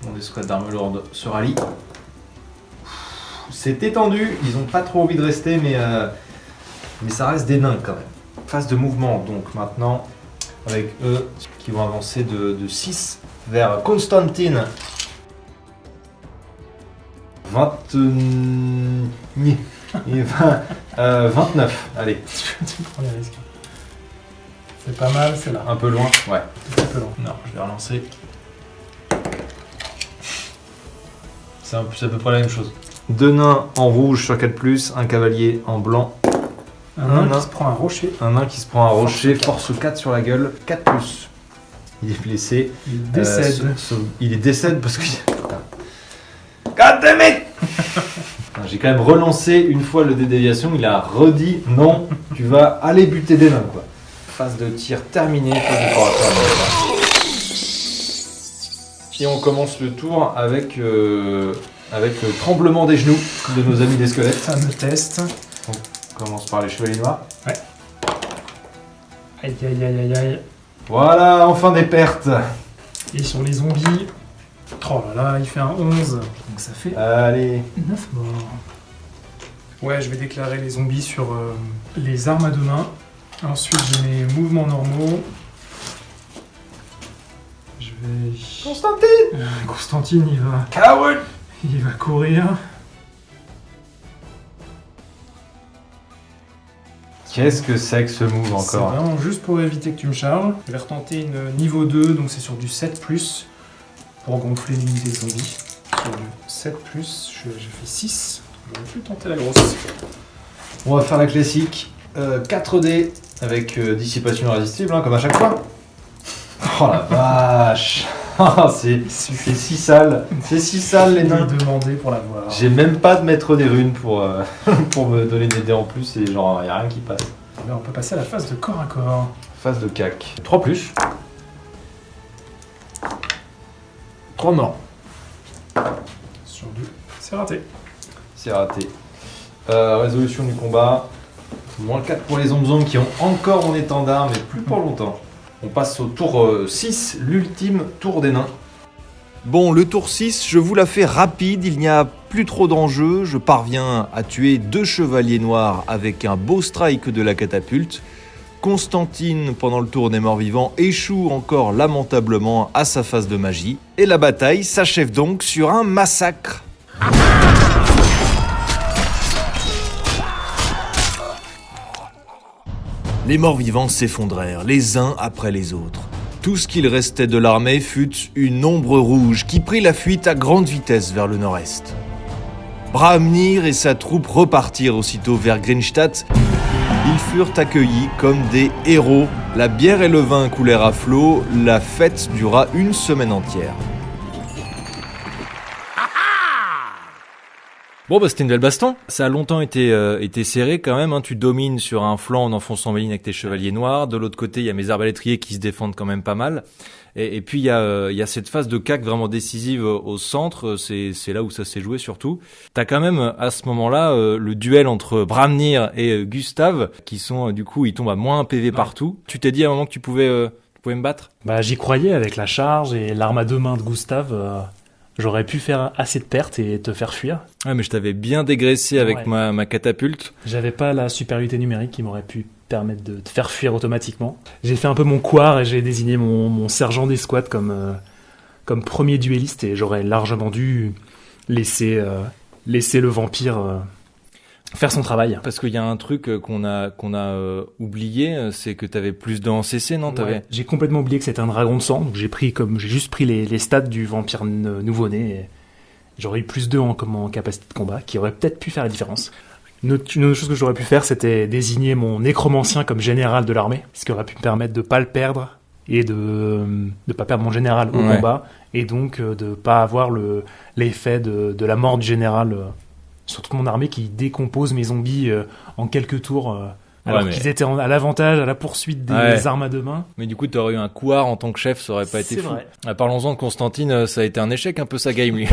Speaker 1: mon escouade d'armes lourdes se rallie. C'est étendu, ils n'ont pas trop envie de rester, mais ça reste des nains quand même. Phase de mouvement, donc maintenant, avec eux qui vont avancer de 6 vers Constantine. 29, allez.
Speaker 3: Tu prends les risques. C'est pas mal, c'est là.
Speaker 1: Un peu loin, ouais.
Speaker 3: C'est un peu loin.
Speaker 1: Non, je vais relancer. C'est à peu près la même chose. 2 nains en rouge sur 4+, un cavalier en blanc.
Speaker 3: Un nain qui se prend un rocher.
Speaker 1: Un nain qui se prend un rocher, force 4 sur la gueule, 4+. Il est blessé.
Speaker 3: Il décède.
Speaker 1: Il est décède parce que... God damn it. J'ai quand même relancé une fois le dé de déviation, il a redit non, tu vas aller buter des nains quoi. Phase de tir terminée, phase de corps à corps. Et on commence le tour avec le tremblement des genoux de nos amis des squelettes.
Speaker 3: Fameux test.
Speaker 1: On commence par les chevaliers noirs.
Speaker 3: Ouais. Aïe aïe aïe aïe aïe.
Speaker 1: Voilà, enfin des pertes.
Speaker 3: Et sur les zombies, oh là là, il fait un 11. Donc ça fait
Speaker 1: Allez.
Speaker 3: 9 morts. Ouais, je vais déclarer les zombies sur les armes à deux mains. Ensuite, j'ai mes mouvements normaux. Je vais...
Speaker 1: Constantine.
Speaker 3: Constantine,
Speaker 1: Coward.
Speaker 3: il va courir.
Speaker 1: Qu'est-ce que c'est que ce move
Speaker 3: C'est
Speaker 1: encore?
Speaker 3: vraiment juste pour éviter que tu me charges. Je vais retenter une niveau 2, donc c'est sur du 7+, pour gonfler l'unité de zombies. Sur du 7+, j'ai fait 6. J'aurais pu tenter la grosse.
Speaker 1: On va faire la classique 4D avec dissipation irrésistible, hein, comme à chaque fois. Oh la vache. C'est si sale. C'est si sale les nains.
Speaker 3: Demander pour l'avoir.
Speaker 1: J'ai même pas de mettre des runes pour me donner des dés en plus et genre y a rien qui passe.
Speaker 3: Là, on peut passer à la phase de corps à corps.
Speaker 1: Phase de cac. 3+. 3 morts.
Speaker 3: Sur 2, c'est raté.
Speaker 1: C'est raté. Résolution du combat. Moins 4 pour les zombies qui ont encore mon étendard, mais plus pour longtemps. On passe au tour 6, l'ultime tour des nains.
Speaker 4: Bon, le tour 6, je vous la fais rapide, il n'y a plus trop d'enjeux. Je parviens à tuer 2 chevaliers noirs avec un beau strike de la catapulte. Constantine, pendant le tour des morts vivants, échoue encore lamentablement à sa phase de magie. Et la bataille s'achève donc sur un massacre. Les morts-vivants s'effondrèrent, les uns après les autres. Tout ce qu'il restait de l'armée fut une ombre rouge qui prit la fuite à grande vitesse vers le nord-est. Bramnir et sa troupe repartirent aussitôt vers Grinstadt. Ils furent accueillis comme des héros. La bière et le vin coulèrent à flot. La fête dura une semaine entière.
Speaker 1: Bon bah c'était une belle baston. Ça a longtemps été serré quand même, hein. Tu domines sur un flanc en enfonçant mes lignes avec tes chevaliers noirs. De l'autre côté, il y a mes arbalétriers qui se défendent quand même pas mal. Et puis il y a cette phase de cac vraiment décisive au centre. C'est là où ça s'est joué surtout. T'as quand même à ce moment-là le duel entre Bramnir et Gustave qui sont du coup ils tombent à moins 1 PV partout. Tu t'es dit à un moment que tu pouvais me battre?
Speaker 3: Bah, j'y croyais avec la charge et l'arme à deux mains de Gustave. J'aurais pu faire assez de pertes et te faire fuir.
Speaker 1: Ouais, mais je t'avais bien dégraissé avec
Speaker 3: Ouais.
Speaker 1: ma catapulte.
Speaker 3: J'avais pas la supériorité numérique qui m'aurait pu permettre de te faire fuir automatiquement. J'ai fait un peu mon couard et j'ai désigné mon sergent d'escouade comme premier duelliste et j'aurais largement dû laisser le vampire faire son travail.
Speaker 1: Parce qu'il y a un truc qu'on a oublié, c'est que t'avais plus de CC, non?
Speaker 3: Ouais. J'ai complètement oublié que c'était un dragon de sang, donc j'ai juste pris les stats du vampire nouveau-né et j'aurais eu plus 2 en capacité de combat, qui aurait peut-être pu faire la différence. Une autre chose que j'aurais pu faire, c'était désigner mon nécromancien comme général de l'armée, ce qui aurait pu me permettre de pas le perdre et de pas perdre mon général au combat, et donc de pas avoir l'effet de la mort du général sur toute mon armée qui décompose mes zombies en quelques tours. Alors
Speaker 4: mais-
Speaker 3: qu'ils étaient à l'avantage, à la poursuite des armes à deux mains.
Speaker 4: Mais du coup, t'aurais eu un couard en tant que chef, ça aurait pas été
Speaker 3: C'est
Speaker 4: fou.
Speaker 3: vrai.
Speaker 4: Parlons-en de Constantine, ça a été un échec un peu sa game, lui.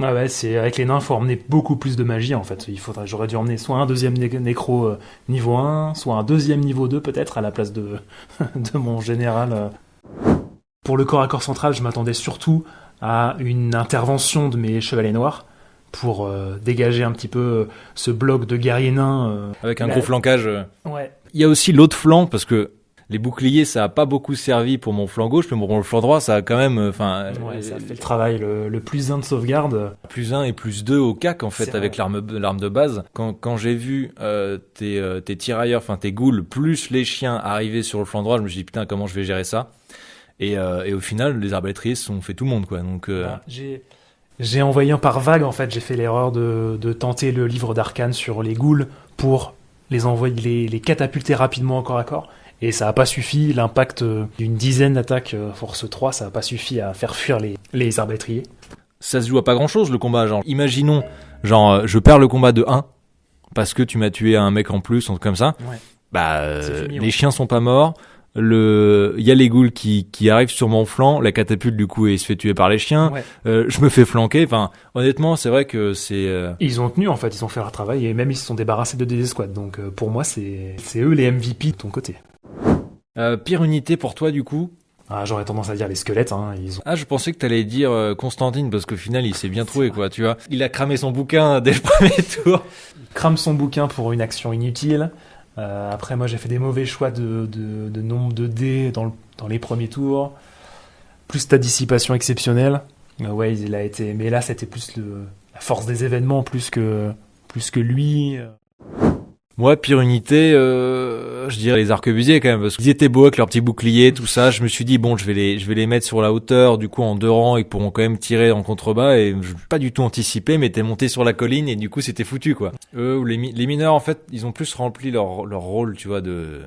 Speaker 3: Ouais, c'est avec les nains, faut emmener beaucoup plus de magie en fait. J'aurais dû emmener soit un deuxième nécro niveau 1, soit un deuxième niveau 2 peut-être à la place de de mon général. Pour le corps à corps central, je m'attendais surtout à une intervention de mes chevaliers noirs pour dégager un petit peu ce bloc de guerriers nains.
Speaker 4: Avec un
Speaker 3: Bah,
Speaker 4: gros flancage.
Speaker 3: Ouais.
Speaker 4: Il y a aussi l'autre flanc, parce que les boucliers, ça a pas beaucoup servi pour mon flanc gauche, mais pour mon flanc droit, ça a quand même,
Speaker 3: Ouais, ça fait le travail, le plus 1 de sauvegarde.
Speaker 4: plus 1 et plus 2 au cac, en fait,
Speaker 3: C'est
Speaker 4: avec
Speaker 3: vrai.
Speaker 4: l'arme de base. Quand j'ai vu tes tirailleurs, enfin tes ghouls, plus les chiens arriver sur le flanc droit, je me suis dit, putain, comment je vais gérer ça? Et au final, les arbalétriers se sont fait tout le monde, quoi. Donc,
Speaker 3: Bah, j'ai envoyé par vague, en fait, j'ai fait l'erreur de tenter le livre d'arcane sur les ghouls pour les envoyer, les catapulter rapidement au corps à corps. Et ça n'a pas suffi, l'impact d'une dizaine d'attaques force 3, ça n'a pas suffi à faire fuir les arbalétriers.
Speaker 4: ça se joue à pas grand chose, le combat. Genre, imaginons, je perds le combat de 1 parce que tu m'as tué un mec en plus, un truc comme ça.
Speaker 3: Ouais.
Speaker 4: Bah,
Speaker 3: C'est fini,
Speaker 4: les
Speaker 3: ouais.
Speaker 4: chiens sont pas morts. Il y a les ghouls qui arrivent sur mon flanc. La catapulte, du coup, il se fait tuer par les chiens.
Speaker 3: Ouais.
Speaker 4: Je me fais flanquer. Enfin, honnêtement, c'est vrai que c'est...
Speaker 3: Ils ont tenu, en fait, ils ont fait leur travail, et même ils se sont débarrassés de des escouades. Donc pour moi, c'est eux les MVP de ton côté.
Speaker 4: pire unité pour toi, du coup.
Speaker 3: Ah, j'aurais tendance à dire les squelettes, hein, ils ont...
Speaker 4: Ah, je pensais que t'allais dire Constantine, parce qu'au final, il s'est bien trouvé, quoi, tu vois. Il a cramé son bouquin dès le premier tour.
Speaker 3: crame son bouquin pour une action inutile. Après, moi, j'ai fait des mauvais choix de nombre de dés dans les premiers tours. Plus ta dissipation exceptionnelle. Ouais, il a été... Mais là, c'était plus la force des événements, plus que lui.
Speaker 4: Moi, pire unité, je dirais les arquebusiers quand même, parce qu'ils étaient beaux avec leurs petits boucliers, tout ça. Je me suis dit bon, je vais les mettre sur la hauteur, du coup en 2 rangs, ils pourront quand même tirer en contrebas. Et je pas du tout anticipé, mais t'es monté sur la colline et du coup c'était foutu, quoi. Eux ou les mineurs, en fait, ils ont plus rempli leur rôle, tu vois, de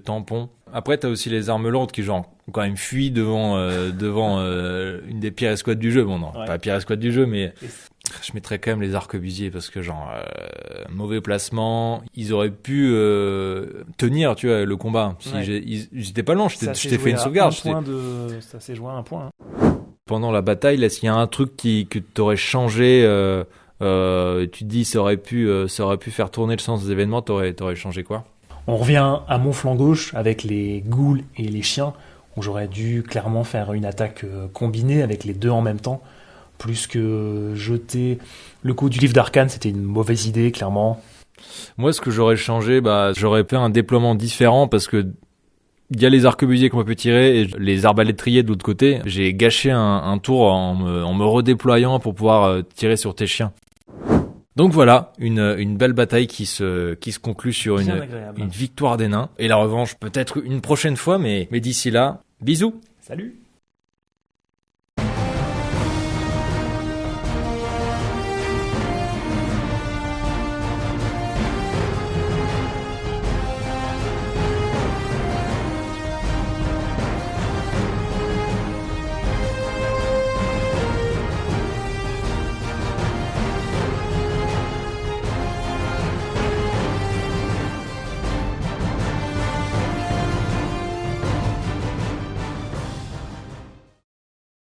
Speaker 4: tampon. Après, t'as aussi les armes lourdes qui genre ont quand même fui devant une des pires escouades du jeu. Bon, non,
Speaker 3: Ouais.
Speaker 4: pas la pire escouade du jeu, mais je mettrais quand même les arquebusiers parce que genre mauvais placement, ils auraient pu tenir, tu vois, le combat. Si
Speaker 3: Ouais.
Speaker 4: ils étaient pas lents, je
Speaker 3: Ça s'est
Speaker 4: t'ai fait
Speaker 3: joué
Speaker 4: une
Speaker 3: à
Speaker 4: sauvegarde.
Speaker 3: Ça s'est joué à un point. Hein.
Speaker 4: Pendant la bataille, là, s'il y a un truc que t'aurais changé, tu te dis ça aurait pu faire tourner le sens des événements, t'aurais changé quoi?
Speaker 3: On revient à mon flanc gauche avec les ghouls et les chiens, où j'aurais dû clairement faire une attaque combinée avec les deux en même temps, plus que jeter le coup du livre d'arcane, c'était une mauvaise idée, clairement.
Speaker 4: Moi, ce que j'aurais changé, j'aurais fait un déploiement différent parce que il y a les arquebusiers qu'on peut tirer et les arbalétriers de l'autre côté. J'ai gâché un tour en me redéployant pour pouvoir tirer sur tes chiens. Donc voilà, une belle bataille qui se conclut sur
Speaker 3: Bien
Speaker 4: une
Speaker 3: agréable.
Speaker 4: victoire des nains. Et la revanche peut-être une prochaine fois, mais d'ici là, bisous!
Speaker 3: Salut!